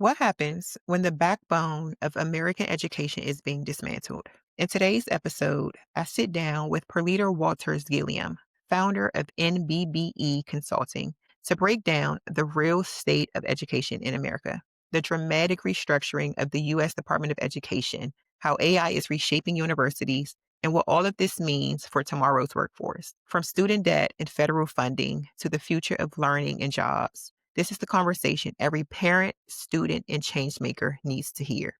What happens when the backbone of American education is being dismantled? In today's episode, I sit down with Perliter Walters-Gilliam, founder of NBBE Consulting, to break down the real state of education in America, the dramatic restructuring of the U.S. Department of Education, how AI is reshaping universities, and what all of this means for tomorrow's workforce, from student debt and federal funding to the future of learning and jobs. This is the conversation every parent, student, and changemaker needs to hear.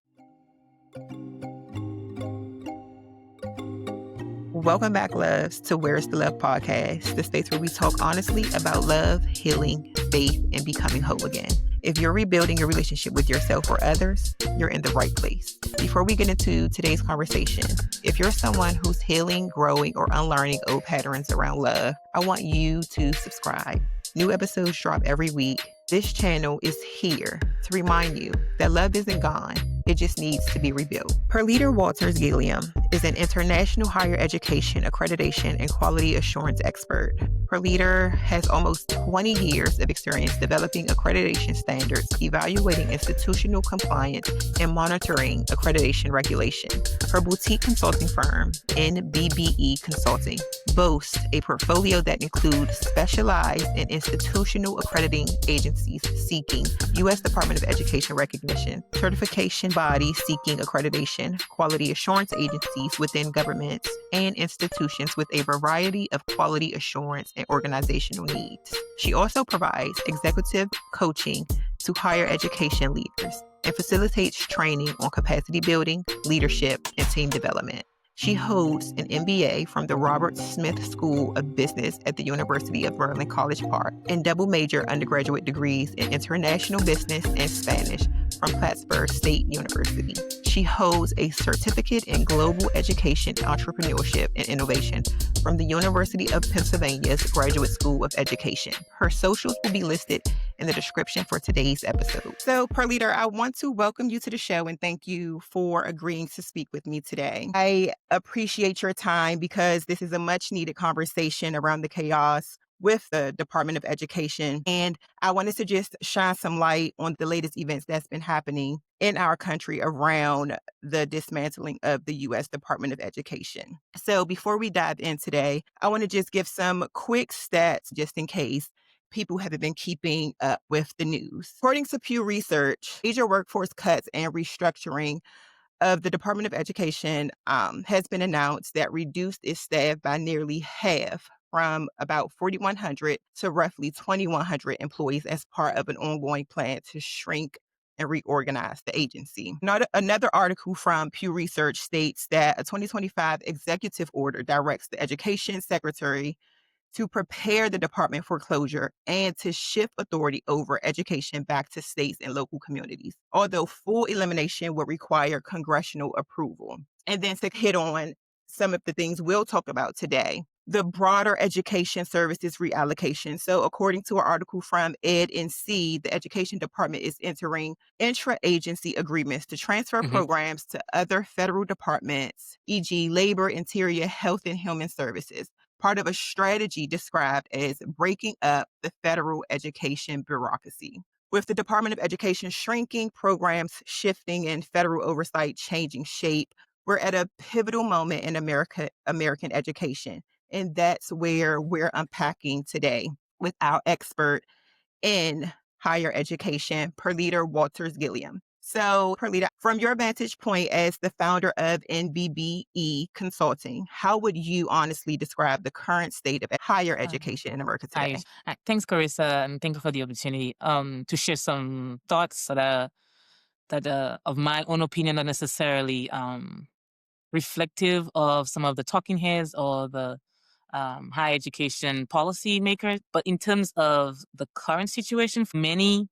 Welcome back, loves, to Where's the Love podcast, the space where we talk honestly about love, healing, faith, and becoming whole again. If you're rebuilding your relationship with yourself or others, you're in the right place. Before we get into today's conversation, if you're someone who's healing, growing, or unlearning old patterns around love, I want you to subscribe. New episodes drop every week. This channel is here to remind you that love isn't gone. It just needs to be rebuilt. Perliter Walters-Gilliam is an international higher education accreditation and quality assurance expert. Perliter has almost 20 years of experience developing accreditation standards, evaluating institutional compliance, and monitoring accreditation regulation. Her boutique consulting firm, NBBE Consulting, boasts a portfolio that includes specialized and institutional accrediting agencies seeking U.S. Department of Education recognition, certification bodies seeking accreditation, quality assurance agencies within governments, and institutions with a variety of quality assurance and organizational needs. She also provides executive coaching to higher education leaders and facilitates training on capacity building, leadership, and team development. She holds an MBA from the Robert Smith School of Business at the University of Maryland College Park and double major undergraduate degrees in international business and Spanish from Plattsburgh State University. She holds a certificate in global education, entrepreneurship, and innovation from the University of Pennsylvania's Graduate School of Education. Her socials will be listed in the description for today's episode. So, Perliter, I want to welcome you to the show and thank you for agreeing to speak with me today. I appreciate your time because this is a much needed conversation around the chaos with the Department of Education. And I wanted to just shine some light on the latest events that's been happening in our country around the dismantling of the U.S. Department of Education. So before we dive in today, I want to just give some quick stats just in case people haven't been keeping up with the news. According to Pew Research, major workforce cuts and restructuring of the Department of Education has been announced that reduced its staff by nearly half from about 4,100 to roughly 2,100 employees as part of an ongoing plan to shrink and reorganize the agency. Another article from Pew Research states that a 2025 executive order directs the education secretary to prepare the department for closure and to shift authority over education back to states and local communities, although full elimination would require congressional approval. And then to hit on some of the things we'll talk about today, the broader education services reallocation. So according to an article from Ed&C, the education department is entering intra-agency agreements to transfer programs to other federal departments, e.g. labor, interior, health, and human services, part of a strategy described as breaking up the federal education bureaucracy. With the Department of Education shrinking, programs shifting, and federal oversight changing shape, we're at a pivotal moment in American education. And that's where we're unpacking today with our expert in higher education, Perliter Walters-Gilliam. So, Perlita, from your vantage point as the founder of NBBE Consulting, how would you honestly describe the current state of higher education in America Hi. today? Thanks, Corisa, and thank you for the opportunity to share some thoughts that of my own opinion, not necessarily reflective of some of the talking heads or the higher education policy makers. But in terms of the current situation, for many,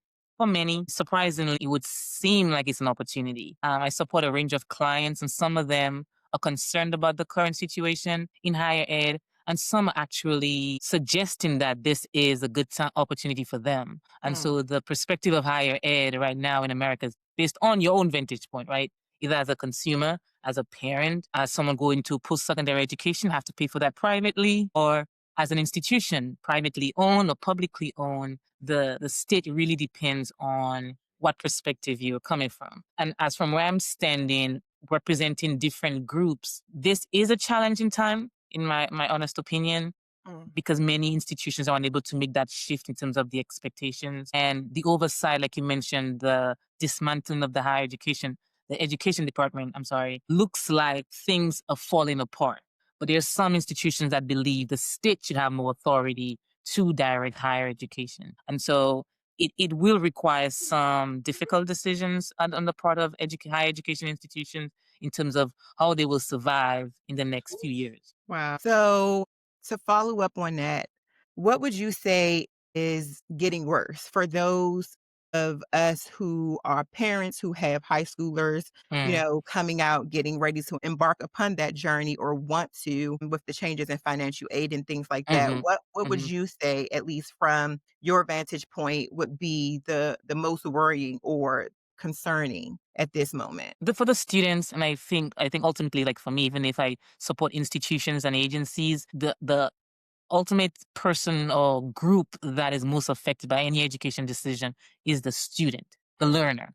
surprisingly, it would seem like it's an opportunity. I support a range of clients, and some of them are concerned about the current situation in higher ed, and some are actually suggesting that this is a good opportunity for them. And so the perspective of higher ed right now in America is based on your own vantage point, right? Either as a consumer, as a parent, as someone going to post-secondary education, have to pay for that privately, or as an institution, privately owned or publicly owned, the state really depends on what perspective you're coming from. And as from where I'm standing, representing different groups, this is a challenging time, in my honest opinion, Mm. because many institutions are unable to make that shift in terms of the expectations and the oversight, like you mentioned, the dismantling of the higher education, the education department, I'm sorry, looks like things are falling apart. But there are some institutions that believe the state should have more authority to direct higher education. And so it will require some difficult decisions on the part of higher education institutions in terms of how they will survive in the next few years. Wow. So to follow up on that, what would you say is getting worse for those of us who are parents who have high schoolers, Mm, coming out, getting ready to embark upon that journey or want to with the changes in financial aid and things like that? mhm, What would mhm. you say, at least from your vantage point, would be the most worrying or concerning at this moment? For the students, and I think ultimately, like for me, even if I support institutions and agencies, the ultimate person or group that is most affected by any education decision is the student, the learner.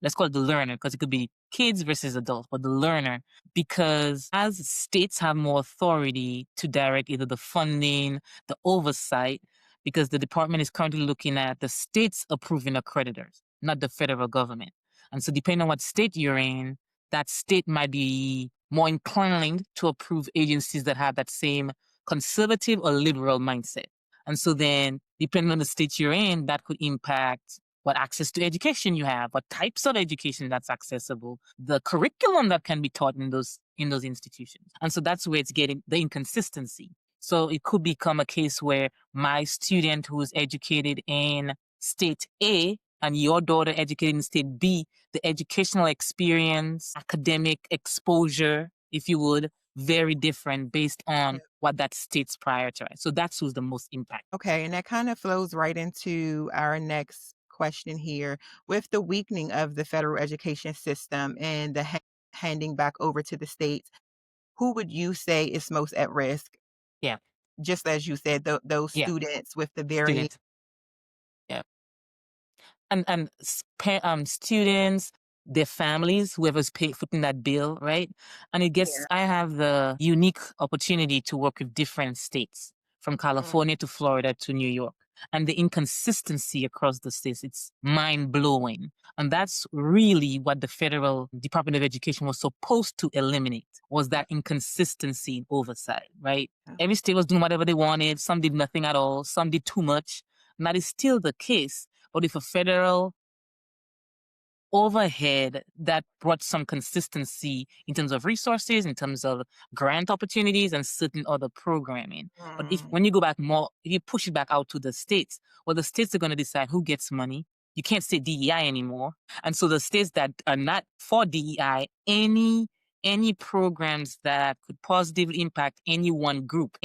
Let's call it the learner, because it could be kids versus adults, but the learner, because as states have more authority to direct either the funding, the oversight, because the department is currently looking at the states approving accreditors, not the federal government. And so depending on what state you're in, that state might be more inclined to approve agencies that have that same conservative or liberal mindset. And so then, depending on the state you're in, that could impact what access to education you have, what types of education that's accessible, the curriculum that can be taught in those institutions. And so that's where it's getting the inconsistency. So it could become a case where my student who is educated in state A and your daughter educated in state B, the educational experience, academic exposure, if you would, very different based on what that state's prioritize. So that's who's the most impact. Okay, and that kind of flows right into our next question here. With the weakening of the federal education system and the handing back over to the states, who would you say is most at risk? Yeah, Just as you said, those yeah, students with the varying. students. Yeah. And students, their families, whoever's footing that bill, right? And it gets, Yeah. I have the unique opportunity to work with different states, from Mm. California to Florida to New York. And the inconsistency across the states, it's mind blowing. And that's really what the federal Department of Education was supposed to eliminate, was that inconsistency in oversight, right? Yeah. Every state was doing whatever they wanted. Some did nothing at all. Some did too much. And that is still the case. But if a federal overhead that brought some consistency in terms of resources, in terms of grant opportunities, and certain other programming. But if Mm. when you go back more, if you push it back out to the states, well, the states are going to decide who gets money. You can't say DEI anymore, and so the states that are not for DEI, any programs that could positively impact any one group,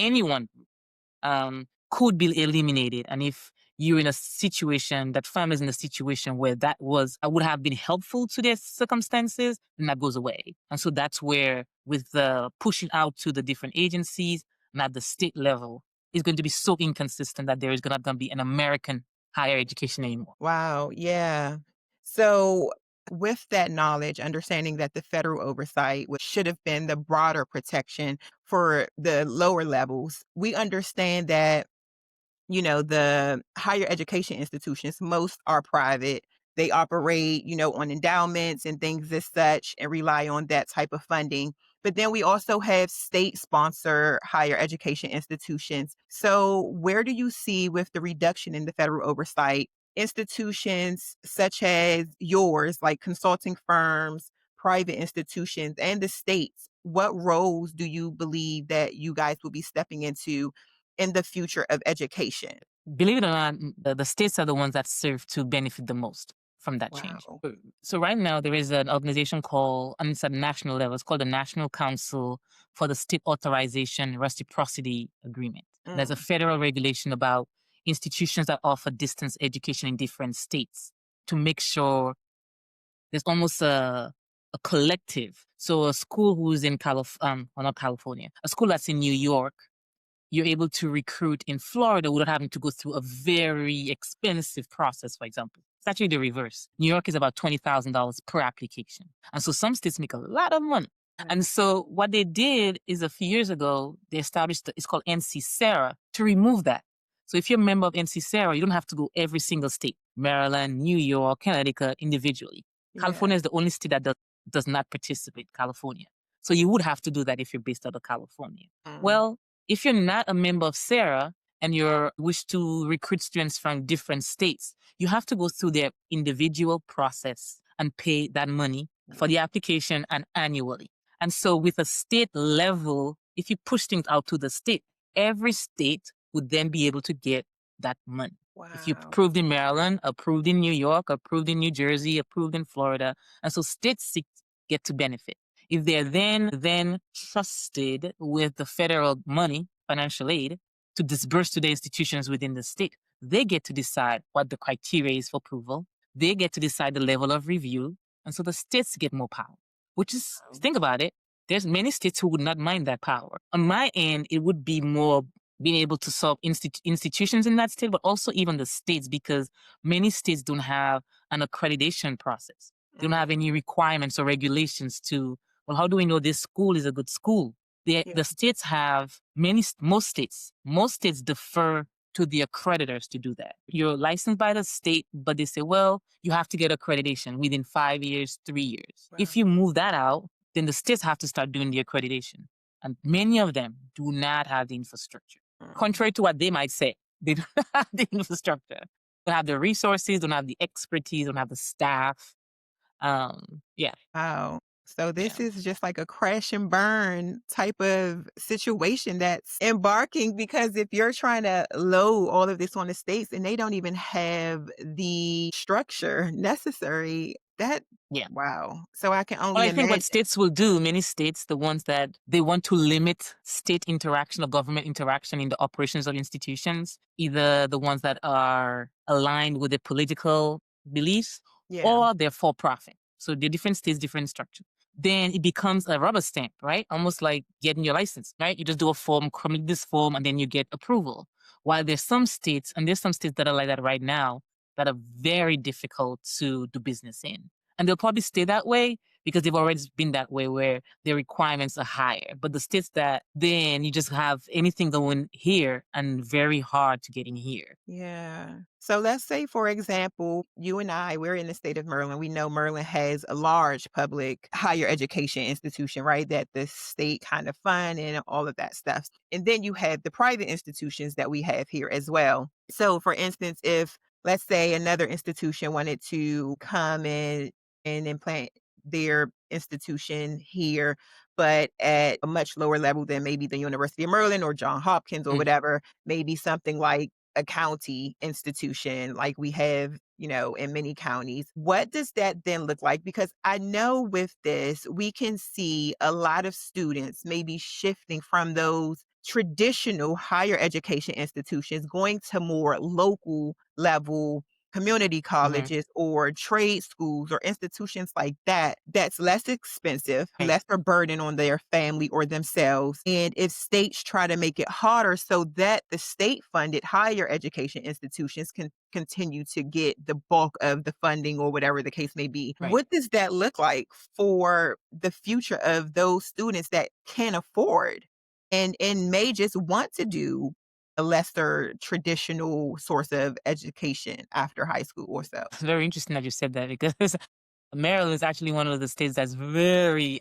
could be eliminated. And if you're in a situation, that family's in a situation where that was, I would have been helpful to their circumstances, then that goes away. And so that's where, with the pushing out to the different agencies and at the state level, is going to be so inconsistent that there is not going to be an American higher education anymore. Wow, yeah. So, with that knowledge, understanding that the federal oversight, which should have been the broader protection for the lower levels, we understand that the higher education institutions, most are private. They operate, on endowments and things as such and rely on that type of funding. But then we also have state sponsor higher education institutions. So, where do you see, with the reduction in the federal oversight, institutions such as yours, like consulting firms, private institutions, and the states? What roles do you believe that you guys will be stepping into in the future of education? Believe it or not, the states are the ones that serve to benefit the most from that change. Wow. So right now there is an organization called, and it's at national level, it's called the National Council for the State Authorization Reciprocity Agreement. There's a Mm. federal regulation about institutions that offer distance education in different states, to make sure there's almost a collective. So a school who's in well, not California, a school that's in New York, you're able to recruit in Florida without having to go through a very expensive process, for example. It's actually the reverse. New York is about $20,000 per application. And so some states make a lot of money. And so what they did is a few years ago, they established, it's called NC Sarah, to remove that. So if you're a member of NC Sarah, you don't have to go every single state, Maryland, New York, Connecticut, individually. California is the only state that does not participate, California. So you would have to do that if you're based out of California. Well, if you're not a member of Sarah and you wish to recruit students from different states, you have to go through their individual process and pay that money for the application and annually. And so with a state level, if you push things out to the state, every state would then be able to get that money. If you approved in Maryland, approved in New York, approved in New Jersey, approved in Florida. And so states get to benefit. If they're then trusted with the federal money, financial aid, to disperse to the institutions within the state, they get to decide what the criteria is for approval. They get to decide the level of review. And so the states get more power, which is, think about it, there's many states who would not mind that power. On my end, it would be more being able to solve institutions in that state, but also even the states, because many states don't have an accreditation process. They don't have any requirements or regulations to, well, how do we know this school is a good school? The states have most states defer to the accreditors to do that. You're licensed by the state, but they say, well, you have to get accreditation within 5 years, 3 years. If you move that out, then the states have to start doing the accreditation. And many of them do not have the infrastructure. Contrary to what they might say, they don't have the infrastructure. They don't have the resources, don't have the expertise, don't have the staff. Wow. So this is just like a crash and burn type of situation that's embarking, because if you're trying to load all of this on the states and they don't even have the structure necessary, wow. So I can Well, only I think what imagine. states will do, many states, the ones that they want to limit state interaction or government interaction in the operations of institutions, either the ones that are aligned with their political beliefs or they're for profit. So the different states, different structure. Then it becomes a rubber stamp, right? Almost like getting your license, right? You just do a form, complete this form, and then you get approval. While there's some states, and there's some states that are like that right now, that are very difficult to do business in. And they'll probably stay that way because they've already been that way, where the requirements are higher. But the states that then you just have anything going here and very hard to get in here. Yeah. So let's say, for example, you and I, we're in the state of Maryland. We know Maryland has a large public higher education institution, right? That the state kind of fund and all of that stuff. And then you have the private institutions that we have here as well. So, for instance, if let's say another institution wanted to come in and implant their institution here, but at a much lower level than maybe the University of Maryland or John Hopkins or whatever, maybe something like a county institution like we have, in many counties. What does that then look like? Because I know with this, we can see a lot of students maybe shifting from those traditional higher education institutions going to more local level community colleges or trade schools or institutions like that, that's less expensive, Right. lesser burden on their family or themselves. And if states try to make it harder so that the state funded higher education institutions can continue to get the bulk of the funding or whatever the case may be, Right. what does that look like for the future of those students that can afford and may just want to do a lesser traditional source of education after high school or so? It's very interesting that you said that, because Maryland is actually one of the states that's very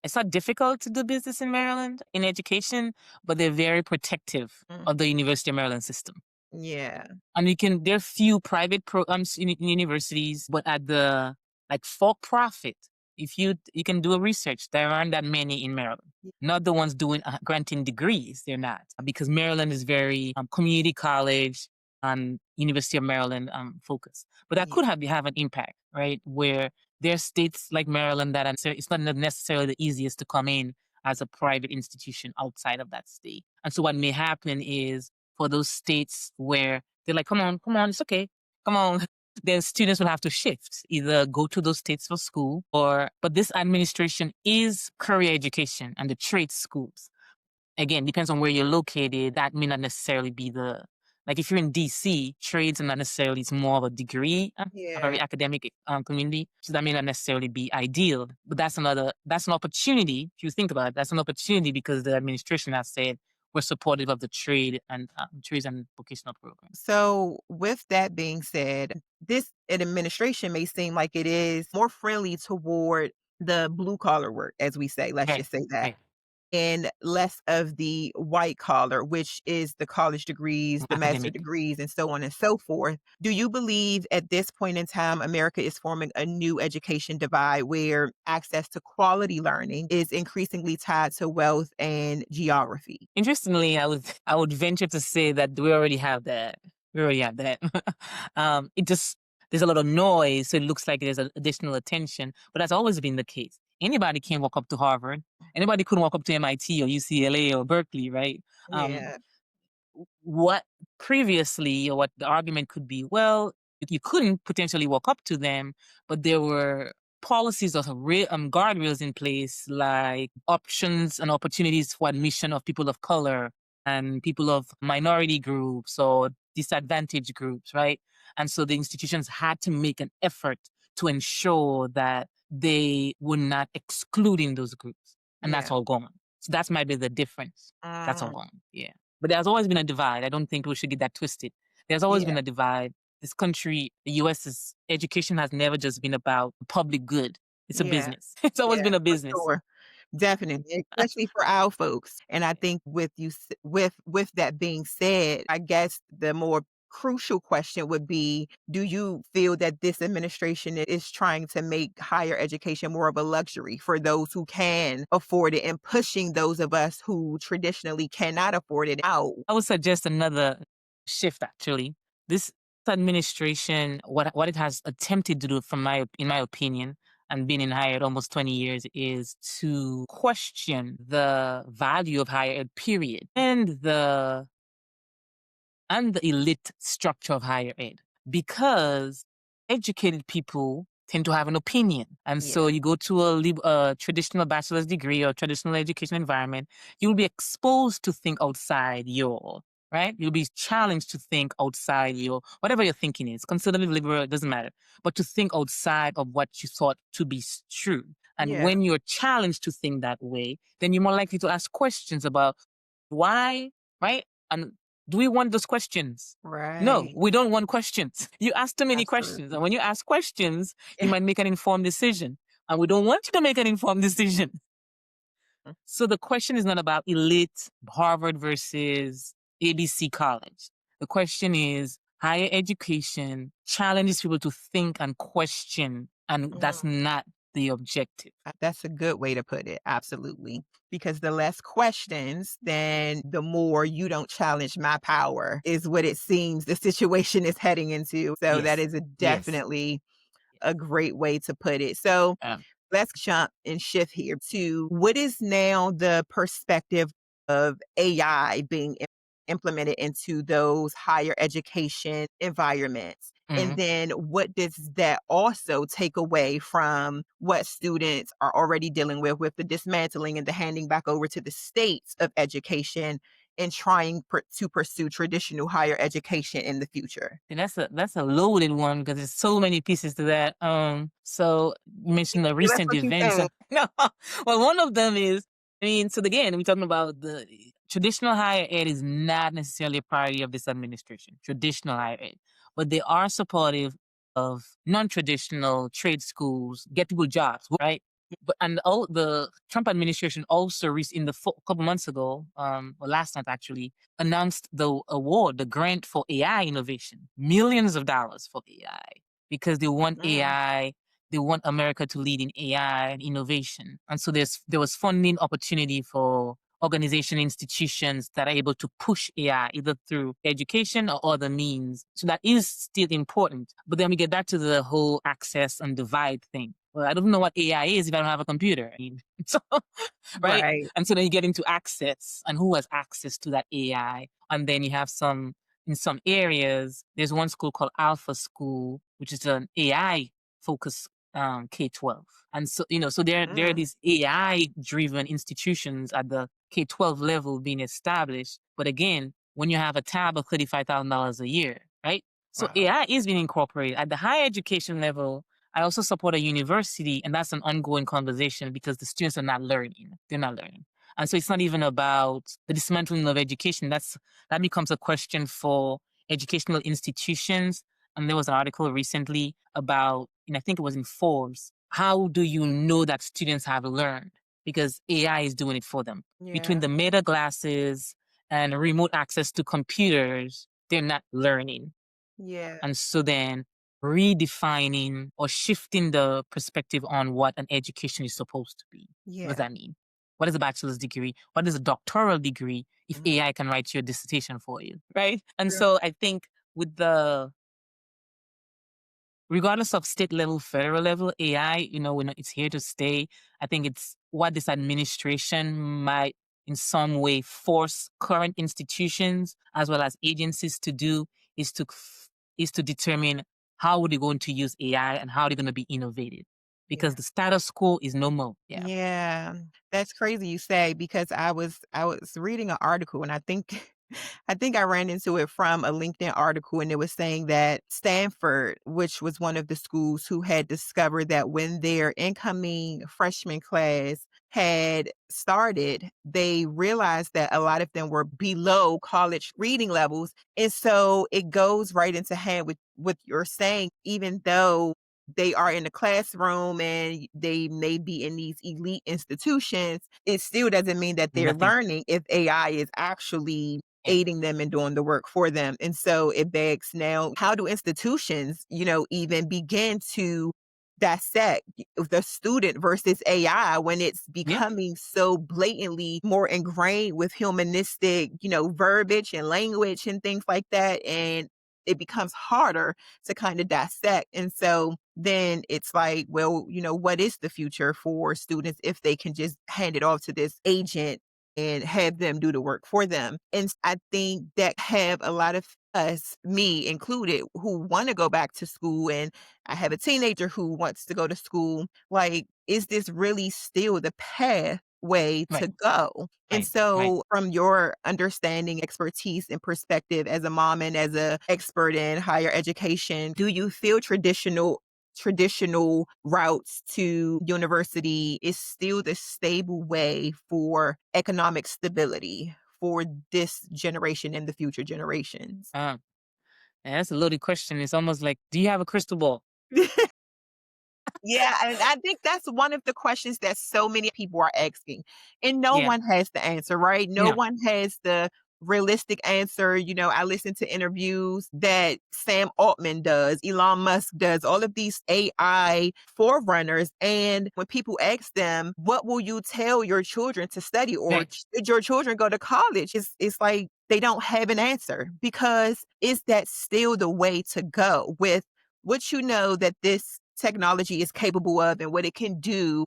it's not difficult to do business in Maryland in education, but they're very protective Mm, of the University of Maryland system. yeah. And there are few private programs in universities, but at the like for profit, if you can do a research, there aren't that many in Maryland. Not the ones doing granting degrees, they're not, because Maryland is very community college and University of Maryland focused. But that Yeah. could have an impact, right? Where there are states like Maryland that it's not necessarily the easiest to come in as a private institution outside of that state. And so what may happen is, for those states where they're like, come on, it's okay, come on, then students will have to shift, either go to those states for school but this administration is career education and the trade schools. Again, depends on where you're located. That may not necessarily be the Like if you're in DC, trades are not necessarily, it's more of a degree, a very Yeah. academic community. So that may not necessarily be ideal, but that's an opportunity. If you think about it, that's an opportunity because the administration has said we're supportive of the trades and vocational programs. So, with that being said, this administration may seem like it is more friendly toward the blue collar work, as we say, let's Right, just say that, right. and less of the white collar, which is the college degrees, the master Academic. degrees, and so on and so forth. Do you believe at this point in time, America is forming a new education divide where access to quality learning is increasingly tied to wealth and geography? Interestingly, I would venture to say that we already have that. We already have that. It just there's a lot of noise, so it looks like there's additional attention, but that's always been the case. Anybody can walk up to Harvard. Anybody couldn't walk up to MIT or UCLA or Berkeley, right? Um, Yeah, what previously, or what the argument could be, well, you couldn't potentially walk up to them, but there were policies or guardrails in place, like options and opportunities for admission of people of color and people of minority groups or disadvantaged groups, right? And so the institutions had to make an effort to ensure that they were not excluding those groups. And that's yeah. all gone. So that's might be the difference. That's all Mm, gone. Yeah. But there's always been a divide. I don't think we should get that twisted. There's always yeah, been a divide. This country, the US's education has never just been about public good. It's a yeah, business. It's always yeah, been a for business. sure. Definitely, especially for our folks, and I think with with that being said, I guess the more crucial question would be, do you feel that this administration is trying to make higher education more of a luxury for those who can afford it and pushing those of us who traditionally cannot afford it out? I would suggest another shift actually. This administration, what it has attempted to do in my opinion, and been in higher ed almost 20 years, is to question the value of higher ed, period, and the elite structure of higher ed, because educated people tend to have an opinion. And so Yeah, you go to a traditional bachelor's degree or traditional education environment, you'll be exposed to think outside your, right? You'll be challenged to think outside your, whatever your thinking is, conservative, liberal, it doesn't matter, but to think outside of what you thought to be true. And yeah, when you're challenged to think that way, then you're more likely to ask questions about why, right? And do we want those questions? No, right, we don't want questions. You ask too many questions. absolutely. And when you ask questions, you Yeah. might make an informed decision. And we don't want you to make an informed decision. So the question is not about elite Harvard versus ABC college. The question is higher education challenges people to think and question. And Mm. that's not the objective. That's a good way to put it, absolutely. Because the less questions, then the more you don't challenge my power is what it seems the situation is heading into. So that Yes. is a Yes. definitely a great way to put it. So Um, let's jump and shift here to what is now the perspective of AI being implemented into those higher education environments? And mhm. then what does that also take away from what students are already dealing with the dismantling and the handing back over to the states of education and trying to pursue traditional higher education in the future? And that's a loaded one because there's so many pieces to that. So you mentioned the That's recent what you events. think. No, well, one of them is, I mean, so again, we're talking about the traditional higher ed is not necessarily a priority of this administration. Traditional higher ed, but they are supportive of non-traditional trade schools, get people jobs, right? But and all the Trump administration also in the couple months ago, or last night actually, announced the award, the grant for AI innovation, millions of dollars for AI, because they want Mm, AI, they want America to lead in AI and innovation. And so there was funding opportunity for organization institutions that are able to push AI either through education or other means. So that is still important. But then we get back to the whole access and divide thing. Well, I don't know what AI is if I don't have a computer. I mean, so, right? right. And so then you get into access and who has access to that AI. And then you have in some areas, there's one school called Alpha School, which is an AI focused K-12. And so, so there are Mm, these AI driven institutions at the K-12 level being established. But again, when you have a tab of $35,000 a year, right? So Wow. AI is being incorporated at the higher education level. I also support a university, and that's an ongoing conversation because the students are not learning. They're not learning. And so it's not even about the dismantling of education. That becomes a question for educational institutions. And there was an article recently about, and I think it was in Forbes, how do you know that students have learned? Because AI is doing it for them. Between Yeah. the meta glasses and remote access to computers, they're not learning. Yeah. And so then redefining or shifting the perspective on what an education is supposed to be. What does Yeah. that mean? What is a bachelor's degree? What is a doctoral degree if Mhm. AI can write your dissertation for you? Right. And True. so I think with the regardless of state level, federal level, AI, it's here to stay. I think it's what this administration might in some way force current institutions as well as agencies to do is to determine how are they going to use AI and how they're going to be innovative. Because Yeah. the status quo is no more. Yeah. Yeah, that's crazy you say because I was reading an article and I think I think I ran into it from a LinkedIn article and it was saying that Stanford, which was one of the schools who had discovered that when their incoming freshman class had started, they realized that a lot of them were below college reading levels. And so it goes right into hand with what you're saying, even though they are in the classroom and they may be in these elite institutions, it still doesn't mean that they're Nothing. learning if AI is actually Yeah. aiding them and doing the work for them. And so it begs now, how do institutions, even begin to dissect the student versus AI when it's Yeah. becoming so blatantly more ingrained with humanistic, verbiage and language and things like that. And it becomes harder to kind of dissect. And so then it's like, well, what is the future for students if they can just hand it off to this agent and have them do the work for them? And I think that have a lot of us, me included, who want to go back to school. And I have a teenager who wants to go to school. Like, is this really still the path? Way to Right. go. And Right. Right. so from your understanding, expertise, and perspective as a mom and as a expert in higher education, do you feel traditional routes to university is still the stable way for economic stability for this generation and the future generations? Uh, and that's a loaded question. It's almost like, do you have a crystal ball? Yeah, and I think that's one of the questions that so many people are asking, and no Yeah. one has the answer, right? No No. one has the realistic answer. I listen to interviews that Sam Altman does, Elon Musk does, all of these AI forerunners, and when people ask them, "What will you tell your children to study?" or Right. "Should your children go to college?" It's like they don't have an answer because is that still the way to go with what that this technology is capable of and what it can do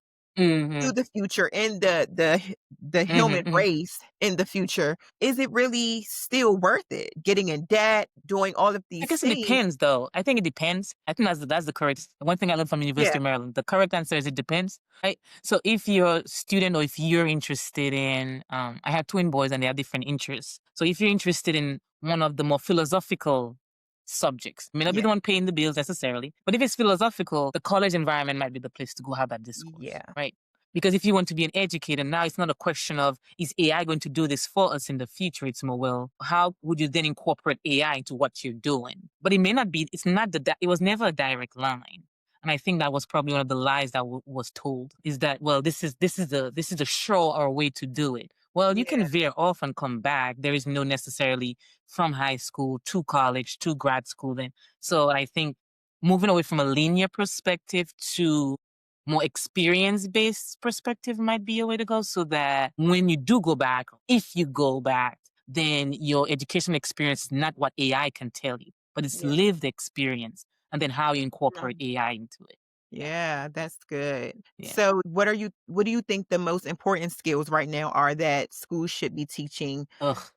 to Mhm. the future and the Mhm. human Mhm. race in the future, is it really still worth it? Getting in debt, doing all of I these guess it things. depends, though. I think it depends. I think that's the correct one thing I learned from Yeah, University of Maryland. The correct answer is it depends, right? So if you're a student or if you're interested in, I have twin boys and they have different interests. So if you're interested in one of the more philosophical subjects, may not be yeah, the one paying the bills necessarily, but if it's philosophical, the college environment might be the place to go have that discourse, yeah, right? Because if you want to be an educator, now it's not a question of is AI going to do this for us in the future? It's more, well, how would you then incorporate AI into what you're doing? But it may not be, it's not it was never a direct line. And I think that was probably one of the lies that was told is that, well, this is a show or a way to do it. Well, you can yeah, veer off and come back. There is no necessarily from high school to college to grad school then. So I think moving away from a linear perspective to more experience based perspective might be a way to go so that when you do go back, if you go back, then your education experience is not what AI can tell you, but it's yeah. lived experience and then how you incorporate Mm. AI into it. Yeah. Yeah, that's good. Yeah. So what do you think the most important skills right now are that schools should be teaching Ugh.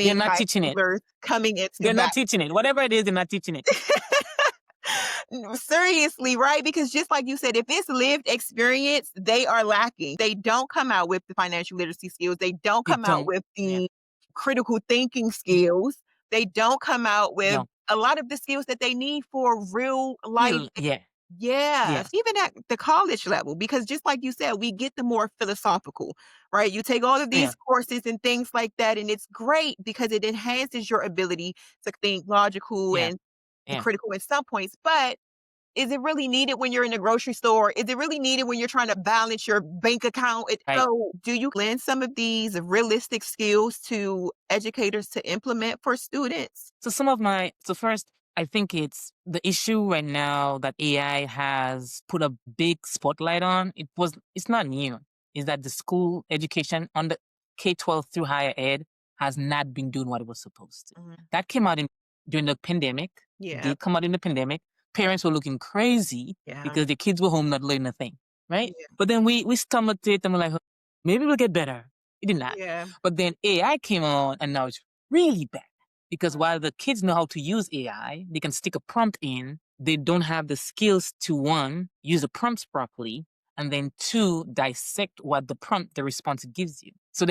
They're outgoing not high teaching it. schoolers coming into They're not back? teaching it. Whatever it is, they're not teaching it. No, seriously, right? Because just like you said, if it's lived experience, they are lacking. They don't come out with the financial literacy skills. They don't They come out don't. with Yeah. critical thinking skills. They don't come out with No. a lot of the skills that they need for real life. Yeah. Yes, Yeah. even at the college level, because just like you said, we get the more philosophical, right? You take all of Yeah. these courses and things like that, and it's great because it enhances your ability to think logical Yeah. and Yeah. critical at some points. But is it really needed when you're in the grocery store? Is it really needed when you're trying to balance your bank account? Right. So, do you lend some of these realistic skills to educators to implement for students? So first, I think it's the issue right now that AI has put a big spotlight on. It's not new. Is that the school education on the K-12 through higher ed has not been doing what it was supposed to. Mhm. That came out during the pandemic. It Yeah, did come out in the pandemic. Parents were looking crazy yeah, because their kids were home not learning a thing, right? yeah, But then we stomached it and we're like, maybe we'll get better. It did not. yeah. But then AI came on and now it's really bad because Mm, while the kids know how to use AI, they can stick a prompt in, they don't have the skills to one, use the prompts properly, and then two, dissect what the response gives you. So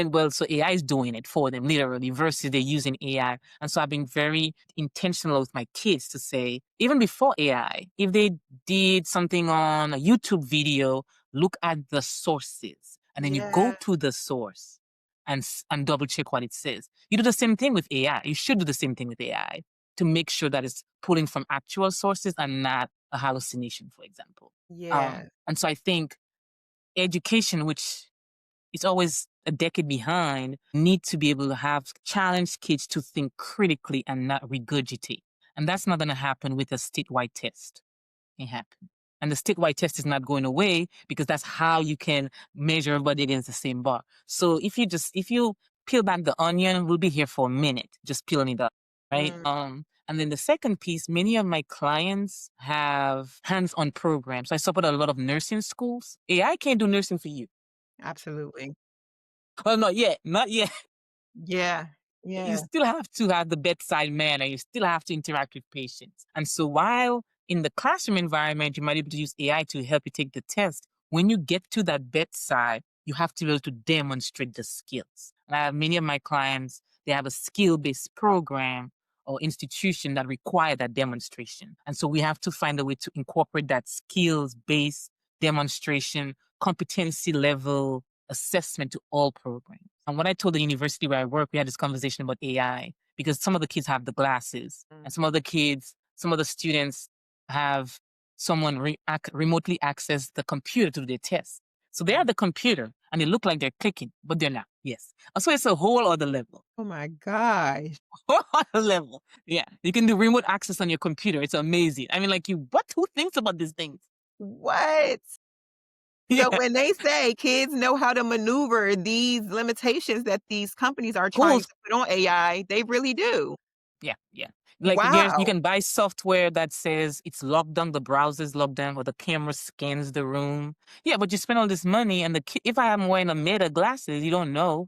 AI is doing it for them literally versus they're using AI. And so I've been very intentional with my kids to say, even before AI, if they did something on a YouTube video, look at the sources and then you go yeah, to the source and double check what it says. You do the same thing with AI. You should do the same thing with AI to make sure that it's pulling from actual sources and not a hallucination, for example. yeah, And so I think education, which is always a decade behind, need to be able to have challenge kids to think critically and not regurgitate. And that's not going to happen with a statewide test. It happen. And the statewide test is not going away because that's how you can measure everybody against the same bar. So if you peel back the onion, we'll be here for a minute, just peeling it up, right? mm, And then the second piece, many of my clients have hands-on programs. I support a lot of nursing schools. AI can't do nursing for you. absolutely. Well, not yet, not yet. Yeah, You yeah, still have to have the bedside manner. You still have to interact with patients. And so while in the classroom environment, you might be able to use AI to help you take the test, when you get to that bedside, you have to be able to demonstrate the skills. And I have many of my clients, they have a skill-based program or institution that require that demonstration. And so we have to find a way to incorporate that skills-based demonstration, competency level assessment to all programs. And when I told the university where I work, we had this conversation about AI because some of the kids have the glasses, mm, and some of the students have someone remotely access the computer to do their test. So they yeah. have the computer and they look like they're clicking, but they're not. Yes. So it's a whole other level. Oh my gosh. Whole other level. Yeah. You can do remote access on your computer. It's amazing. I mean, like who thinks about these things? What? So Yeah. when they say kids know how to maneuver these limitations that these companies are trying Whole to put on AI, they really do. Yeah, yeah. Like you Wow. can buy software that says it's locked down, the browser's locked down, or the camera scans the room. Yeah, but you spend all this money, and if I am wearing a Meta glasses, you don't know.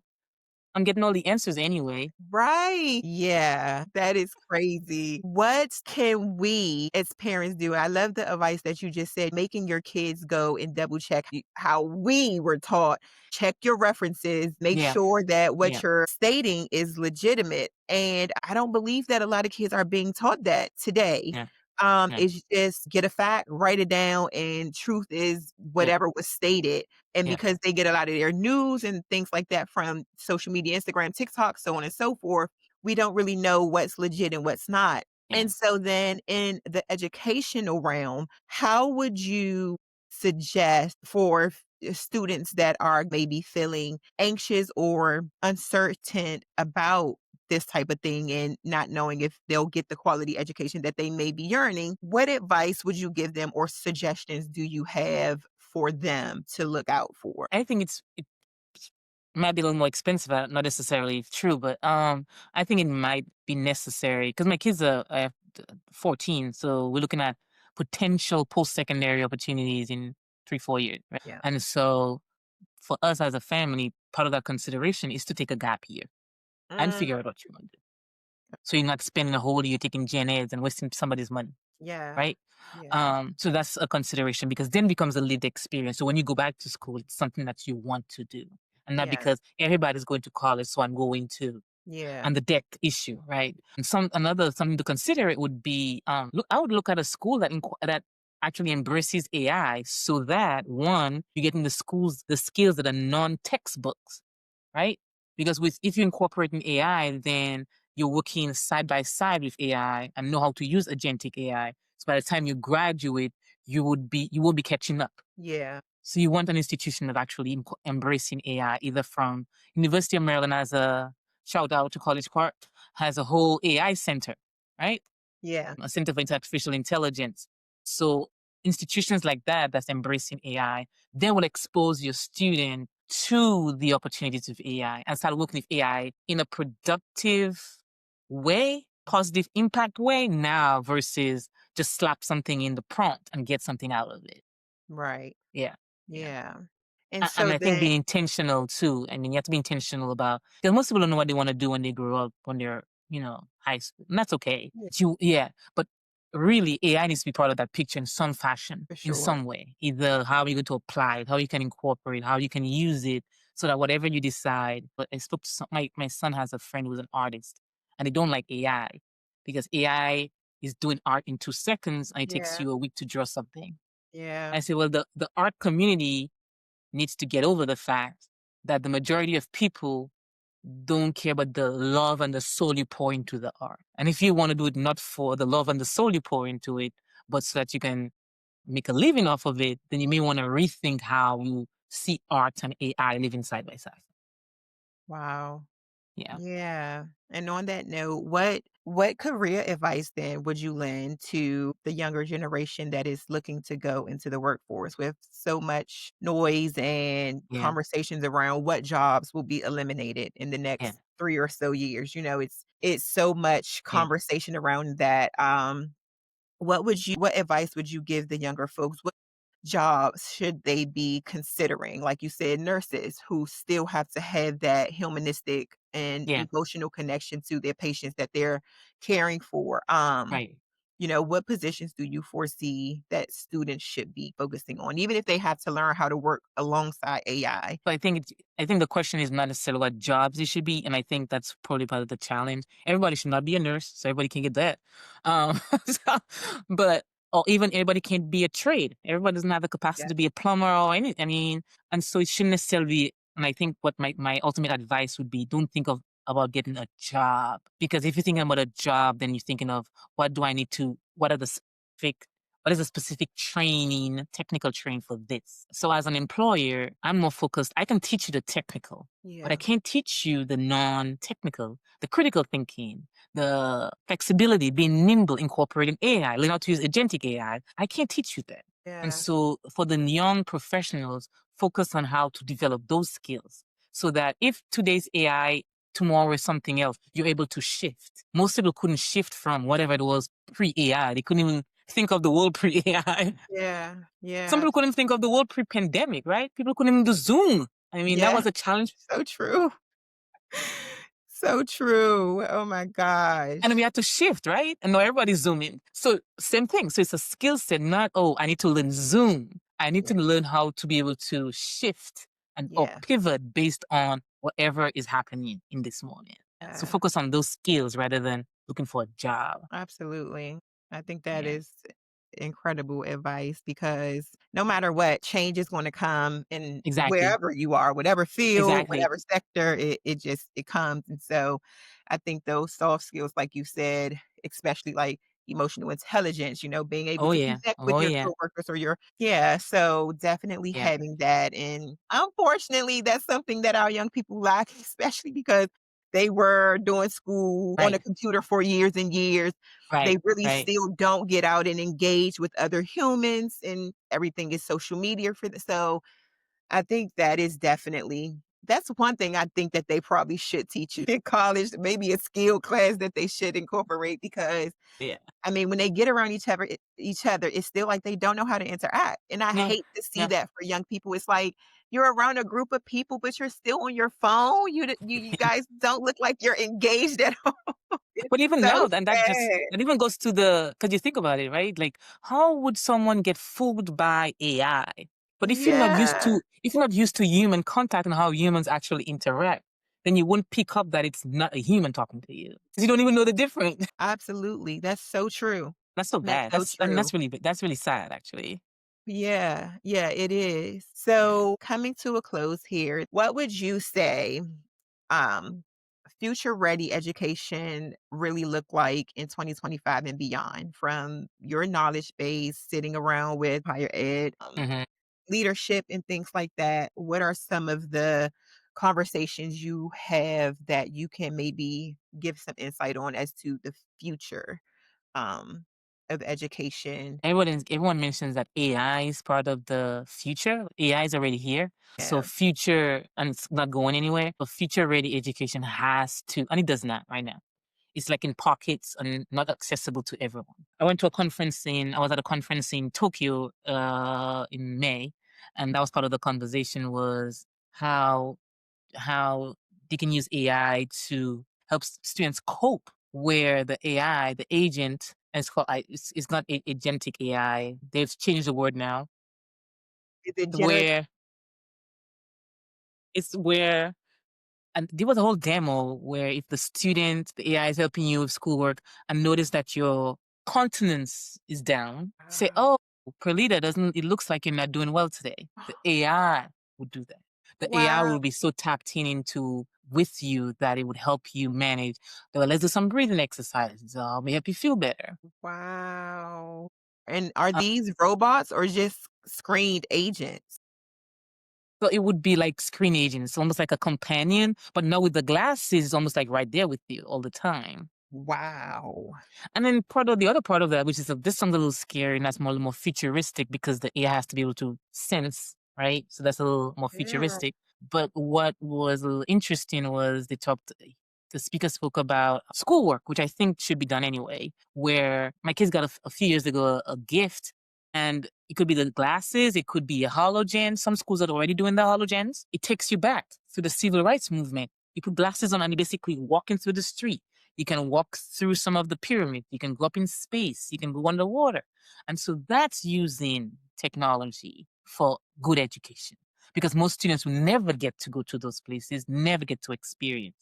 I'm getting all the answers anyway. Right. Yeah, that is crazy. What can we as parents do? I love the advice that you just said, making your kids go and double check how we were taught. Check your references, make Yeah, sure that yeah, what you're stating is legitimate. And I don't believe that a lot of kids are being taught that today. yeah, yeah, It's just get a fact, write it down, and truth is yeah, whatever was stated. And yeah, because they get a lot of their news and things like that from social media, Instagram, TikTok, so on and so forth, we don't really know what's legit and what's not. yeah. And so then in the educational realm, how would you suggest for students that are maybe feeling anxious or uncertain about this type of thing and not knowing if they'll get the quality education that they may be yearning, what advice would you give them or suggestions do you have for them to look out for? I think it might be a little more expensive. Not necessarily true, but I think it might be necessary because my kids are 14, so we're looking at potential post-secondary opportunities in 3-4 years, right? Yeah. And so for us as a family, part of that consideration is to take a gap year and Mm, figure out what you want to do. So you're not spending a whole year taking gen eds and wasting somebody's money, yeah. right? Yeah. So that's a consideration because then becomes a lived experience. So when you go back to school, it's something that you want to do, and not Yeah. because everybody's going to college, so I'm going to. Yeah. and the debt issue, right? And something to consider it would be I would look at a school that actually embraces AI, so that one, you get in the schools the skills that are non-textbooks, right? Because if you incorporate an AI, then you're working side by side with AI and know how to use agentic AI. So by the time you graduate, you won't be catching up. Yeah. So you want an institution that actually embracing AI, either from University of Maryland, as a shout out to College Park, has a whole AI center, right? Yeah. A center for artificial intelligence. So institutions like that that's embracing AI, they will expose your student to the opportunities of AI and start working with AI in a productive way, positive impact way now versus just slap something in the prompt and get something out of it. Right. Yeah. Yeah. Yeah. And And so I think then, being intentional too. I mean, you have to be intentional about, because most people don't know what they want to do when they grow up, when they're, high school. And that's okay. yeah, But really, AI needs to be part of that picture in some fashion, for in sure. some way. Either how you're going to apply it, how you can incorporate, how you can use it, so that whatever you decide. But I spoke to my son has a friend who's an artist, and they don't like AI because AI is doing art in 2 seconds and it takes Yeah. you a week to draw something. Yeah. I say, well, the art community needs to get over the fact that the majority of people don't care about the love and the soul you pour into the art. And if you want to do it not for the love and the soul you pour into it, but so that you can make a living off of it, then you may want to rethink how you see art and AI living side by side. Wow. Yeah. Yeah. And on that note, what career advice then would you lend to the younger generation that is looking to go into the workforce with so much noise and Yeah. conversations around what jobs will be eliminated in the Yeah. next 3 or so years? It's so much Yeah. conversation around that. What advice would you give the younger folks? What jobs should they be considering? Like you said, nurses who still have to have that humanistic and Yeah. emotional connection to their patients that they're caring for. Right. What positions do you foresee that students should be focusing on, even if they have to learn how to work alongside AI? So I think the question is not necessarily what jobs it should be, and I think that's probably part of the challenge. Everybody should not be a nurse, so everybody can get that. So, but or even everybody can be a trade. Everybody doesn't have the capacity Yeah. to be a plumber or any. I mean, and so it shouldn't necessarily be. And I think what my ultimate advice would be: don't think of about getting a job, because if you're thinking about a job, then you're thinking of what do I need to? What are the specific what is a specific training, technical training for this? So as an employer, I'm more focused. I can teach you the technical, but I Yeah. can't teach you the non-technical, the critical thinking, the flexibility, being nimble, incorporating AI, learning how to use agentic AI. I can't teach you that. And Yeah. so for the young professionals, focus on how to develop those skills so that if today's AI, tomorrow is something else, you're able to shift. Most people couldn't shift from whatever it was pre-AI. They couldn't even think of the world pre-AI. Yeah. Some Yeah. people couldn't think of the world pre-pandemic, right? People couldn't even do Zoom. I mean, that Yeah. was a challenge. So true. So true. Oh my And we gosh. had to shift, right? And now everybody's Zooming. So same thing. So it's a skill set, not, oh, I need to learn Zoom. I need Yeah. to learn how to be able to shift and or Yeah. pivot based on whatever is happening in this moment. So Yeah. focus on those skills rather than looking for a job. Absolutely. I think that Yeah. is incredible advice because no matter what, change is going to come in Exactly. wherever you are, whatever field, Exactly. whatever sector, it comes. And so I think those soft skills, like you said, especially like emotional intelligence, being able Oh to yeah. connect with Oh your yeah. coworkers or yeah. So definitely Yeah. having that. And unfortunately, that's something that our young people lack, especially because they were doing school on a Right. computer for years and years. They Right. really Right. still don't get out and engage with other humans, and everything is social media for the so I think that's one thing I think that they probably should teach you in college, maybe a skill class that they should incorporate because Yeah. I mean, when they get around each other, it's still like they don't know how to interact, and I No. hate to see No. that for young people. It's like you're around a group of people, but you're still on your phone. You guys don't look like you're engaged at all. It's But even so now, then sad. that even goes to the because you think about it, right? Like, how would someone get fooled by AI? But Yeah, if you're not used to human contact and how humans actually interact, then you wouldn't pick up that it's not a human talking to you because you don't even know the difference. Absolutely. That's so true. That's so That's bad. so I mean, true. that's really sad, actually. Yeah, yeah, it is. Yeah. So, coming to a close here, what would you say um future ready education really look like in 2025 and beyond from your knowledge base sitting around with higher ed, Hmm. leadership and things like that? What are some of the conversations you have that you can maybe give some insight on as to the future um of education? Everyone mentions that AI is part of the future. AI is already here. So Yeah. future, and it's not going anywhere. But future ready education has to, and it does not right now. It's like in pockets and not accessible to everyone. I was at a conference in Tokyo in May, and that was part of the conversation was how they can use AI to help students cope. Where the AI, the agent, and it's not agentic AI. They've changed the word now. Is it generative? Where it's where and there was a whole demo where if the AI is helping you with schoolwork and notice that your continence is down, say, "Oh, Perlita, doesn't it looks like you're not doing well today." The AI would do that. The AI Wow. will be so tapped in into with you that it would help you manage. "Well, let's do some breathing exercises. May help you feel better." Wow. And are Uh, these robots or just screened agents? so it would be like screen agent. It's almost like a companion, but now with the glasses, it's almost like right there with you all the time. Wow. And then the other part of that, which is this sounds a little scary and that's more futuristic because the AI has to be able to sense, right? So that's a little more Yeah. futuristic. But what was a little interesting was the speaker spoke about schoolwork, which I think should be done anyway. Where my kids got a few years ago a gift, and it could be the glasses, it could be a halogen. Some schools are already doing the halogens. It takes you back through the civil rights movement. You put glasses on and you're basically walking through the street. You can walk through some of the pyramid. You can go up in space. You can go underwater. And so that's using technology for good education because most students will never get to go to those places, never get to experience.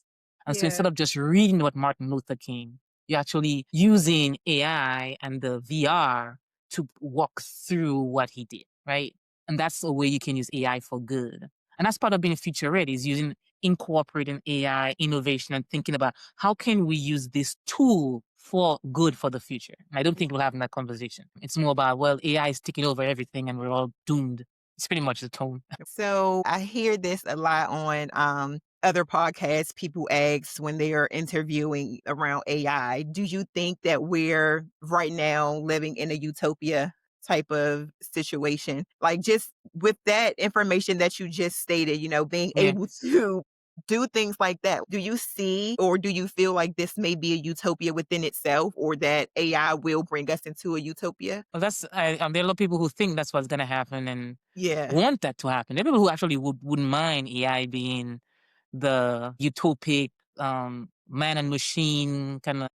And so Yeah. instead of just reading what Martin Luther King, you're actually using AI and the VR to walk through what he did, right? And that's a way you can use AI for good. And that's part of being future ready is using incorporating AI innovation and thinking about how can we use this tool for good for the future. And I don't think we'll have that conversation. It's more about, well, AI is taking over everything and we're all doomed. It's pretty much the tone. So I hear this a lot on other podcasts. People ask when they are interviewing around AI, do you think that we're right now living in a utopia type of situation? Like just with that information that you just stated, being Yeah. able to do things like that. Do you see or do you feel like this may be a utopia within itself or that AI will bring us into a utopia? Well, there are a lot of people who think that's what's going to happen and Yeah. want that to happen. There are people who actually wouldn't mind AI being the utopic man and machine kind of.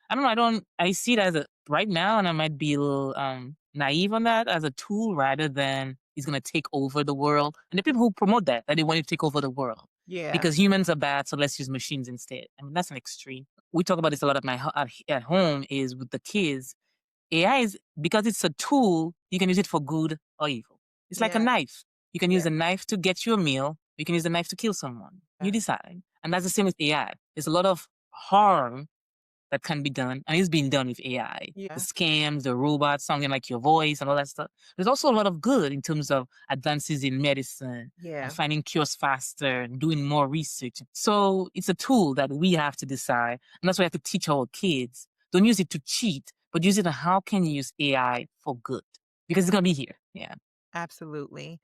I don't know. I see it as a right now, and I might be a little naive on that as a tool rather than it's going to take over the world. And the people who promote that they want to take over the world Yeah. because humans are bad, so let's use machines instead. I mean, that's an extreme. We talk about this a lot at home. Is with the kids AI is because it's a tool, you can use it for good or evil. It's like a Yeah. knife. You can use Yeah. a knife to get you a meal. You can use a knife to kill someone. You Yeah. decide. And that's the same with AI. There's a lot of harm that can be done, and it's being done with AI. The Yeah. scams, the robots sounding like your voice, and all that stuff. There's also a lot of good in terms of advances in medicine and Yeah. finding cures faster and doing more research. So it's a tool that we have to decide, and that's why we have to teach our kids. Don't use it to cheat, but use it on how can you use AI for good because it's gonna be here. Yeah. Absolutely.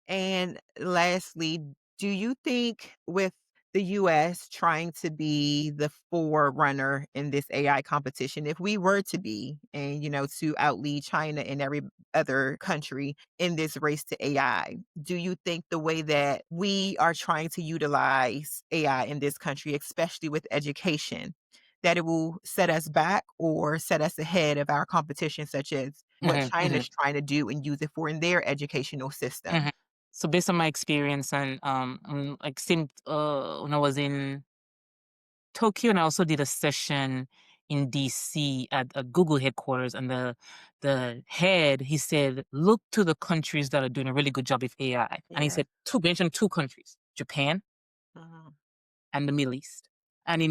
And lastly, do you think with the US trying to be the forerunner in this AI competition, if we were to be, and to outlead China and every other country in this race to AI, do you think the way that we are trying to utilize AI in this country, especially with education, that it will set us back or set us ahead of our competition, such as what Hmm. China's trying to do and use it for in their educational system? So based on my experience and like same when I was in Tokyo, and I also did a session in DC at a Google headquarters, and the head, he said, look to the countries that are doing a really good job with AI. And he Yeah. said mentioned two countries, Japan Mhm. and the Middle East. And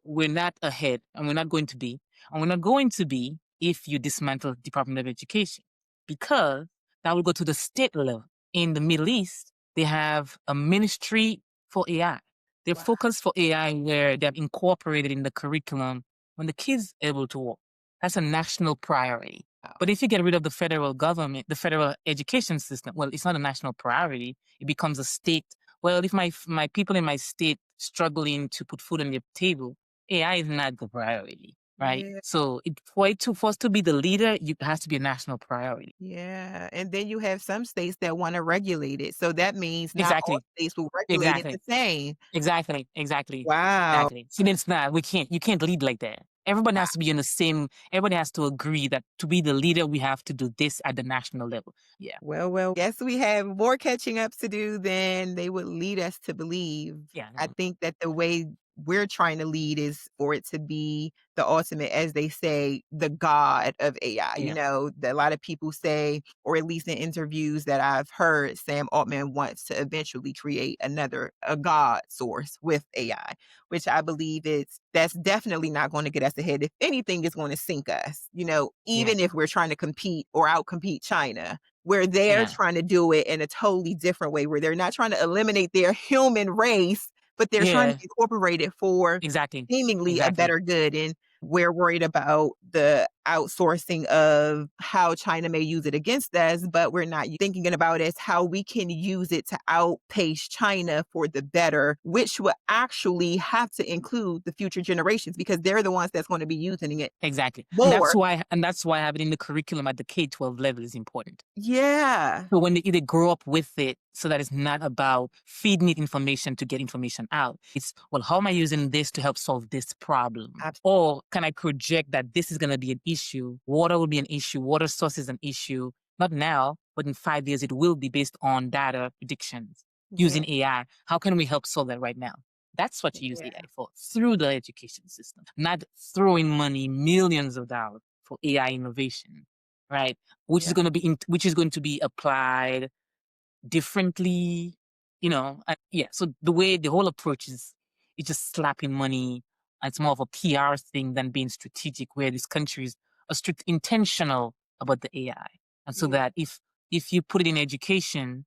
we're not ahead, and we're not going to be. And we're not going to be if you dismantle Department of Education, because that will go to the state level. In the Middle East, they have a ministry for AI. They're Wow. focused for AI where they're incorporated in the curriculum when the kids able to walk. That's a national priority. But if you get rid of the federal government, the federal education system, well, it's not a national priority. It becomes a state. Well, if my people in my state struggling to put food on their table, AI is not the priority, right? Yeah. So for us to be the leader, it has to be a national priority. Yeah. And then you have some states that want to regulate it. So that means not all Exactly. states will regulate it the Exactly. same. Exactly. Exactly. Wow. Exactly. See, then it's not. You can't lead like that. Everybody has to be in the same. Everybody has to agree that to be the leader, we have to do this at the national level. Yeah. Well, guess we have more catching up to do than they would lead us to believe. Yeah. I think that the way we're trying to lead is for it to be the ultimate, as they say, the God of AI. Yeah. A lot of people say, or at least in interviews that I've heard, Sam Altman wants to eventually create a God source with AI, which I believe that's definitely not going to get us ahead. If anything, it's going to sink us, Yeah. even if we're trying to compete or outcompete China, where they're Yeah. trying to do it in a totally different way, where they're not trying to eliminate their human race, but they're trying to Yeah. incorporate it for Exactly. seemingly a Exactly. better good. And we're worried about the outsourcing of how China may use it against us, but we're not thinking about it as how we can use it to outpace China for the better, which will actually have to include the future generations because they're the ones that's going to be using it Exactly. more. And that's why having in the curriculum at the K-12 level is important. Yeah. So when they grow up with it, so that it's not about feeding it information to get information out. It's, well, how am I using this to help solve this problem? Or can I project that this is going to be an issue? Water will be an issue. Water source is an issue. Not now, but in 5 years, it will be based on data predictions Yeah. using AI. How can we help solve that right now? That's what you use Yeah. AI for, through the education system, not throwing money, millions of dollars for AI innovation, right? Yeah. Which is going to be applied differently, yeah. So the whole approach is just slapping money. And it's more of a PR thing than being strategic, where these countries are strict intentional about the AI, and so Yeah. that if you put it in education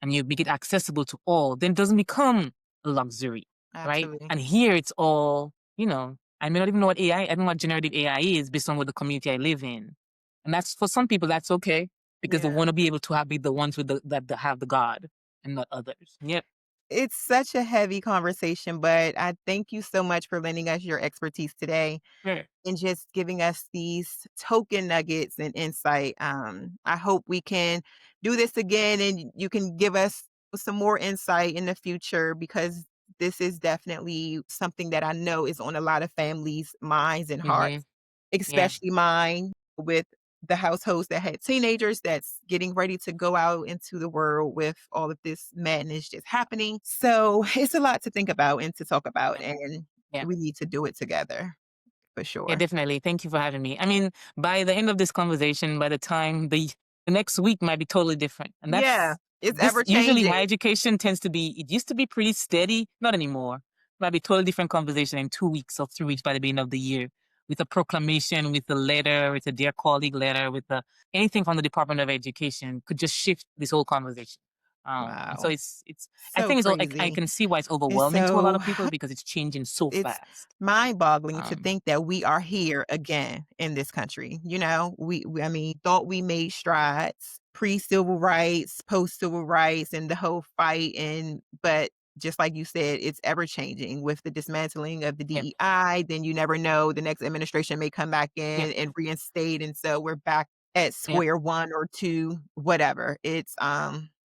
and you make it accessible to all, then it doesn't become a luxury, right? Absolutely. And here it's all, I may not even know what AI, I don't know what generative AI is based on what the community I live in. And that's, for some people, that's okay, because they Yeah. want to be able to be the ones that have the God and not others. Yep. It's such a heavy conversation, but I thank you so much for lending us your expertise today Sure. and just giving us these token nuggets and insight. I hope we can do this again and you can give us some more insight in the future because this is definitely something that I know is on a lot of families' minds and Mm-hmm. hearts, Yeah. especially mine with the households that had teenagers that's getting ready to go out into the world with all of this madness just happening. So it's a lot to think about and to talk about, Yeah. and Yeah. we need to do it together for Yeah, sure. definitely. Thank you for having me. I mean, by the end of this conversation, by the time the next week might be totally different. And Yeah, that's it's this ever usually changing. my education it used to be pretty steady, not anymore. Might be totally different conversation in 2 weeks or 3 weeks by the beginning of the year, with a proclamation, with a letter, with a dear colleague letter, with anything from the Department of Education could just shift this whole conversation. And so Wow. it's I So think I crazy. can see why it's It's overwhelming to a lot so of people because it's changing so it's fast. mind-boggling to Um, think that we are here again in this country. I mean, thought we made strides pre-civil rights, post-civil rights, and the whole fight. But just like you said, it's ever changing with the dismantling of the yeah, DEI. Then you never know, the next administration may come back yeah, in and reinstate, and so we're back at yeah. square one or two, whatever.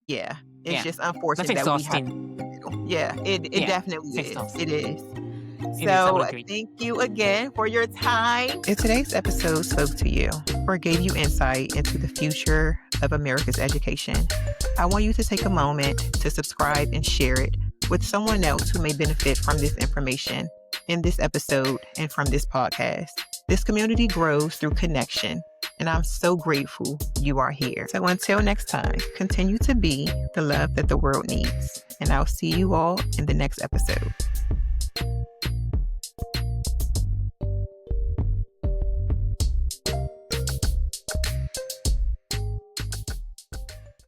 Yeah, it's Yeah, just that's unfortunate that we have exhausting. yeah, it Yeah, definitely it's is. It exhausting. is. It is. I will So agree. thank you again for your time. If today's episode spoke to you or gave you insight into the future of America's education. I want you to take a moment to subscribe and share it with someone else who may benefit from this information in this episode and from this podcast. This community grows through connection, and I'm so grateful you are here. So until next time, continue to be the love that the world needs, and I'll see you all in the next episode.